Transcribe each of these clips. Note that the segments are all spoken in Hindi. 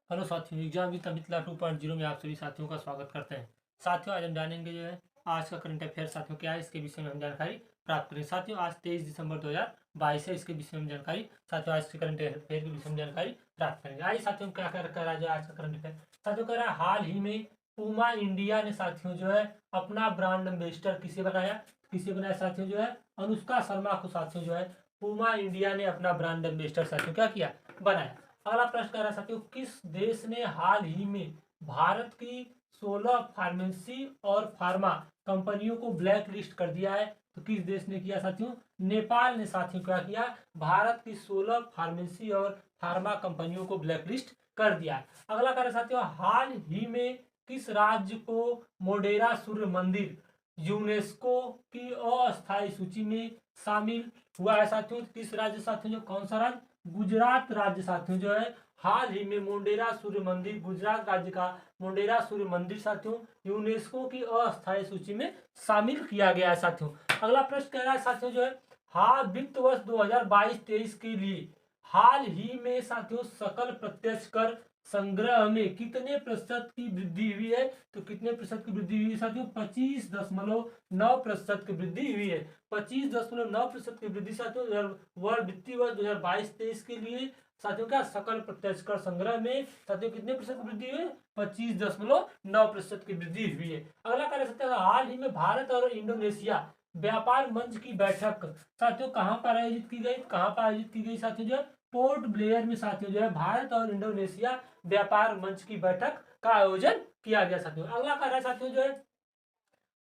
हेलो साथियों, एग्जाम विद मिथिला 2.0 में आप सभी साथियों का स्वागत करते हैं। साथियों, आज हम जानेंगे जो है आज का करंट अफेयर साथियों क्या है, इसके विषय में हम जानकारी प्राप्त करें। साथियों, आज 23 दिसंबर 2022 है, इसके विषय में जानकारी साथियों आज के करंट अफेयर के विषय में जानकारी प्राप्त करेंगे। आज साथियों क्या कर रहा है आज का करंट अफेयर साथियों कह रहा है, हाल ही में पूमा इंडिया ने साथियों जो है अपना ब्रांड एम्बेसडर किसे बनाया साथियों जो है अनुष्का शर्मा को साथियों जो है पूमा इंडिया ने अपना ब्रांड एम्बेसडर साथियों क्या किया, बनाया। अगला प्रश्न कह रहा है साथियों, किस देश ने हाल ही में भारत की 16 फार्मेसी और फार्मा कंपनियों को ब्लैक लिस्ट कर दिया है? तो किस देश ने किया साथियों? नेपाल ने साथियों क्या किया, भारत की 16 फार्मेसी और फार्मा कंपनियों को ब्लैक लिस्ट कर दिया है। अगला कह रहा है साथियों, हाल ही में किस राज्य को मोढेरा सूर्य मंदिर यूनेस्को की अस्थायी सूची में शामिल हुआ है साथियों? किस राज्य साथियों, जो कौन सा राज्य? गुजरात राज्य साथियों जो है हाल ही में मोढेरा सूर्य मंदिर, गुजरात राज्य का मोढेरा सूर्य मंदिर साथियों यूनेस्को की अस्थायी सूची में शामिल किया गया है साथियों। अगला प्रश्न कह रहा है साथियों जो है, हाल वित्त वर्ष 2022-23 के लिए हाल ही में साथियों सकल प्रत्यक्ष कर संग्रह में कितने प्रतिशत की वृद्धि हुई है? तो कितने प्रतिशत की वृद्धि हुई है साथियों? 25.9% की वृद्धि हुई है। 25.9% की वृद्धि साथियों वर्ष वित्तीय वर्ष 2022-23 के लिए साथियों क्या सकल प्रत्यक्ष कर संग्रह में साथियों कितने प्रतिशत की वृद्धि हुई है? 25.9% की वृद्धि हुई है। अगला कार्य सकते हैं, हाल ही में भारत और इंडोनेशिया व्यापार मंच की बैठक साथियों कहां पर आयोजित की गई? कहां पर आयोजित की गई साथियों जो है पोर्ट ब्लेयर में साथियों जो है भारत और इंडोनेशिया व्यापार मंच की बैठक का आयोजन किया गया साथियों। अगला कार्य साथियों जो है,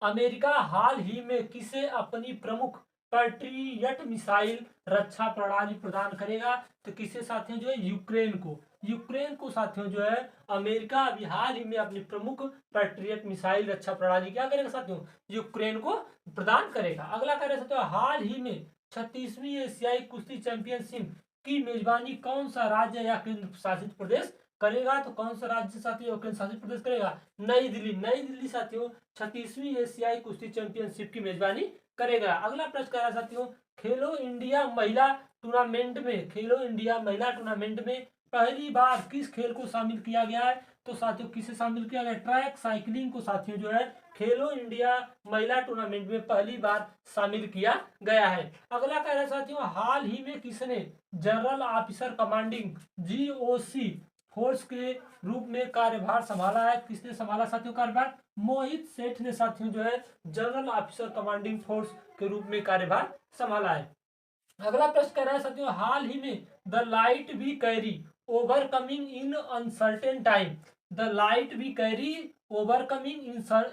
अमेरिका हाल ही में किसे अपनी प्रमुख पैट्रियट मिसाइल रक्षा प्रणाली प्रदान करेगा? तो किसे साथियों जो है यूक्रेन को साथियों जो है अमेरिका अभी हाल ही में अपनी प्रमुख पैट्रियट मिसाइल रक्षा प्रणाली क्या करेगा साथियों? यूक्रेन को प्रदान करेगा। अगला करेगा साथियों, हाल ही में 36वीं एशियाई कुश्ती चैंपियनशिप की मेजबानी कौन सा राज्य या केंद्र शासित प्रदेश करेगा? तो कौन सा राज्य साथियों और केंद्र शासित प्रदेश करेगा? नई दिल्ली साथियों 36वीं एशियाई कुश्ती चैंपियनशिप की मेजबानी करेगा। अगला प्रश्न कह रहा साथियों, खेलो इंडिया महिला टूर्नामेंट में पहली बार किस खेल को शामिल किया गया है? तो साथियों किसे शामिल किया गया? ट्रैक साइकिलिंग को साथियों जो है खेलो इंडिया महिला टूर्नामेंट में पहली बार शामिल किया गया है। अगला कह रहा है साथियों, हाल ही में किसने general officer commanding GOC force के रूप में कार्यभार संभाला है? किसने संभाला साथियों कार्यभार? मोहित सेठ ने साथियों जो है जनरल ऑफिसर कमांडिंग फोर्स के रूप में कार्यभार संभाला है। अगला प्रश्न कह रहा है साथियों, हाल ही में the light we carry overcoming in uncertain time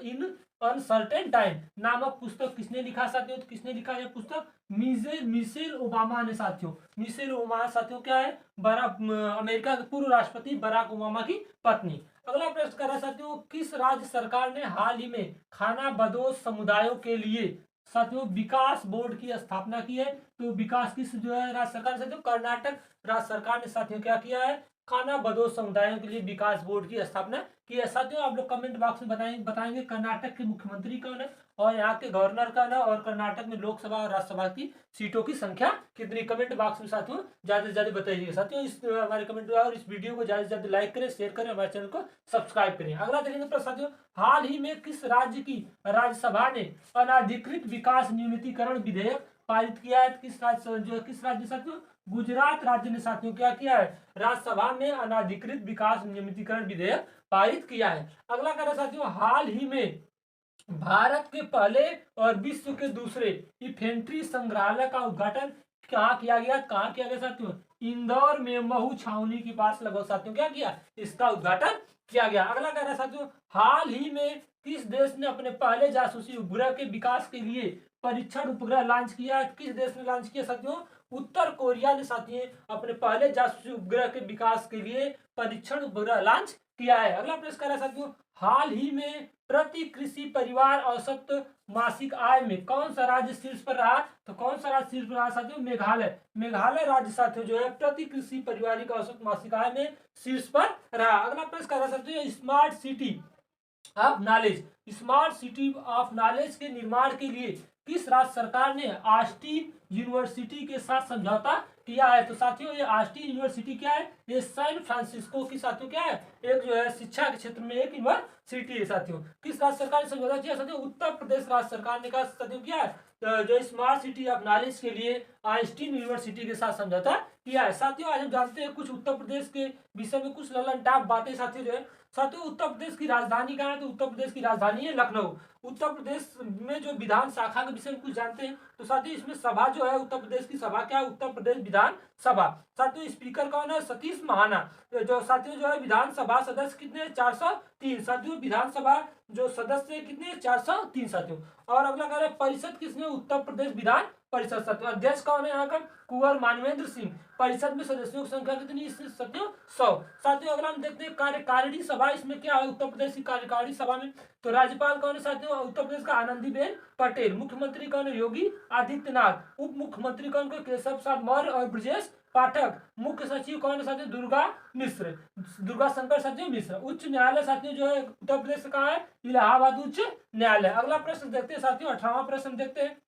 in uncertain time नामक पुस्तक किसने लिखा साथियों? तो किसने लिखा है पुस्तक? मिशेल ओबामा ने साथियों। मिशेल ओबामा साथियों क्या है? अमेरिका के पूर्व राष्ट्रपति बराक ओबामा की पत्नी। अगला प्रश्न कर रहा है साथियों, किस राज्य सरकार ने हाल ही में खाना बदोश समुदायों के लिए साथियों विकास बोर्ड की स्थापना की है? तो विकास किस जो है राज्य सरकार साथियों? कर्नाटक राज्य सरकार ने साथियों क्या किया है? खाना बदोश समुदायों के लिए विकास बोर्ड की स्थापना की है। साथियों आप लोग कमेंट बॉक्स में बताएंगे कर्नाटक के मुख्यमंत्री कौन है और यहाँ के गवर्नर कौन है और कर्नाटक में लोकसभा और राज्यसभा की सीटों की संख्या कितनी? कमेंट बॉक्स में साथियों ज्यादा से ज्यादा बताइएगा। साथियों इस हमारे कमेंट और इस वीडियो को ज्यादा से ज्यादा लाइक करें, शेयर करें, हमारे चैनल को सब्सक्राइब करें। अगला देखेंगे तो साथियों, हाल ही में किस राज्य की राज्यसभा ने अनाधिकृत विकास न्यूनतीकरण विधेयक पारित किया है? किस राज्य साथियों? गुजरात राज्य ने साथियों क्या किया है? राज्यसभा में अनाधिकृत विकास नियमितीकरण विधेयक पारित किया है। अगला कह रहा साथियों, हाल ही में भारत के पहले और विश्व के दूसरे इन्फेंट्री संग्रहालय का उद्घाटन कहाँ किया गया साथियों? इंदौर में महू छावनी के पास लगभग साथियों क्या किया? इसका उद्घाटन किया गया। अगला कह रहा है साथियों, हाल ही में किस देश ने अपने पहले जासूसी उपग्रह के विकास के लिए परीक्षण उपग्रह लॉन्च किया है? किस देश ने लॉन्च किया साथियों? उत्तर कोरिया ने साथियों अपने पहले जासूसी उपग्रह के विकास के लिए परीक्षण उपग्रह लॉन्च किया है। अगला प्रश्न कह रहा है साथियों, हाल ही में प्रति कृषि परिवार औसत मासिक आय में कौन सा राज्य शीर्ष पर रहा? तो कौन सा राज्य शीर्ष पर रहा साथियों? मेघालय राज्य साथियों जो है प्रति कृषि परिवार का औसत मासिक आय में शीर्ष पर रहा। अगला प्रश्न कह रहा साथियों, स्मार्ट सिटी ऑफ नॉलेज के निर्माण के लिए किस राज्य सरकार ने ऑस्टिन यूनिवर्सिटी के साथ समझौता किया है। तो साथियों ये ऑस्टिन यूनिवर्सिटी क्या है, ये सैन फ्रांसिस्को की साथियों क्या है, एक जो है शिक्षा के क्षेत्र में एक यूनिवर्सिटी है साथियों। किस राज्य सरकार ने समझौता किया साथियों, उत्तर प्रदेश राज्य सरकार ने कहा साथियों क्या है, जो स्मार्ट सिटी ऑफ नॉलेज के लिए ऑस्टिन यूनिवर्सिटी के साथ समझौता किया है। साथियों आज हम जानते हैं कुछ उत्तर प्रदेश के विषय में कुछ ललन टाप बातें साथियों जो है। साथियों उत्तर प्रदेश की राजधानी कहाँ है, तो उत्तर प्रदेश की राजधानी है लखनऊ। उत्तर प्रदेश में जो विधान शाखा के विषय में कुछ जानते हैं, तो साथियों इसमें सभा जो है उत्तर प्रदेश की सभा क्या है, उत्तर प्रदेश विधान सभा। साथियों स्पीकर कौन है, सतीश महाना। जो साथियों जो है विधानसभा सदस्य कितने, 403। साथियों विधानसभा जो सदस्य कितने, 403 साथियों। और अगला कह रहे हैं परिषद किसने, उत्तर प्रदेश विधान परिषद। साथियों अध्यक्ष कौन है यहाँ का, कुंवर मानवेंद्र सिंह। परिषद में सदस्यों की संख्या कितनी, साथियों 100। साथियों अगला हम देखते हैं कार्यकारिणी सभा, इसमें क्या है उत्तर प्रदेश की कार्यकारिणी सभा में, तो राज्यपाल कौन है साथियों, उत्तर प्रदेश का आनंदीबेन पटेल। मुख्यमंत्री कौन है, योगी आदित्यनाथ। उप मुख्यमंत्री कौन है, केशव प्रसाद मौर्य और ब्रजेश पाठक। मुख्य सचिव कौन है साथियों, दुर्गा मिश्र, दुर्गा शंकर साथियों मिश्र। उच्च न्यायालय साथियों जो है उत्तर प्रदेश का है इलाहाबाद उच्च न्यायालय। अगला प्रश्न देखते हैं साथियों, 18वां प्रश्न देखते हैं।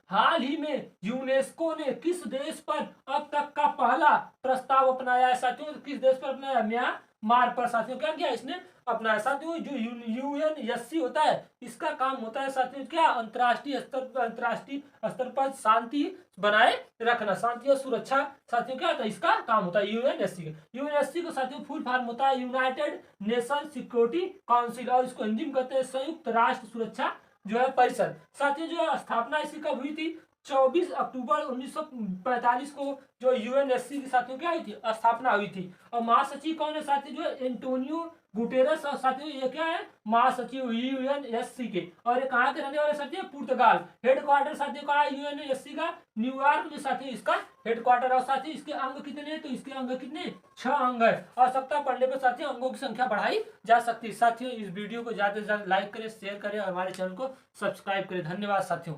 हाल ही में यूनेस्को ने किस देश पर अब तक का पहला प्रस्ताव अपनाया है साथियों, किस देश पर अपनाया, म्यांमार पर साथियों क्या किया इसने अपनाया। साथियों जो यूएनएससी होता है इसका काम होता है साथियों क्या, अंतर्राष्ट्रीय स्तर पर शांति बनाए रखना, शांति और सुरक्षा साथियों क्या होता है इसका काम होता है यूएनएससी। यूएनएससी को साथियों फुल फॉर्म होता है यूनाइटेड नेशन सिक्योरिटी काउंसिल, और इसको हिंदी में कहते हैं संयुक्त राष्ट्र सुरक्षा जो है परिषद। साथियों जो स्थापना इसकी कब हुई थी, 24 अक्टूबर 1945 को जो यूएनएससी की साथियों क्या हुई थी, स्थापना हुई थी। और महासचिव कौन है साथियों, जो एंटोनियो गुटेरस। और साथियों ये क्या है, महासचिव यूएनएससी के, और ये कहाँ के रहने वाले साथियों, पुर्तगाल। हेडक्वार्टर साथियों का है यूएनएससी का न्यूयॉर्क में साथियों इसका हेडक्वार्टर। और साथियों इसके अंग कितने हैं, तो इसके अंग कितने, 6 अंग है। आवश्यकता पड़ने पर साथियों अंगों की संख्या बढ़ाई जा सकती है। साथियों इस वीडियो को ज्यादा से ज्यादा लाइक करें, शेयर करें और हमारे चैनल को सब्सक्राइब करें। धन्यवाद साथियों।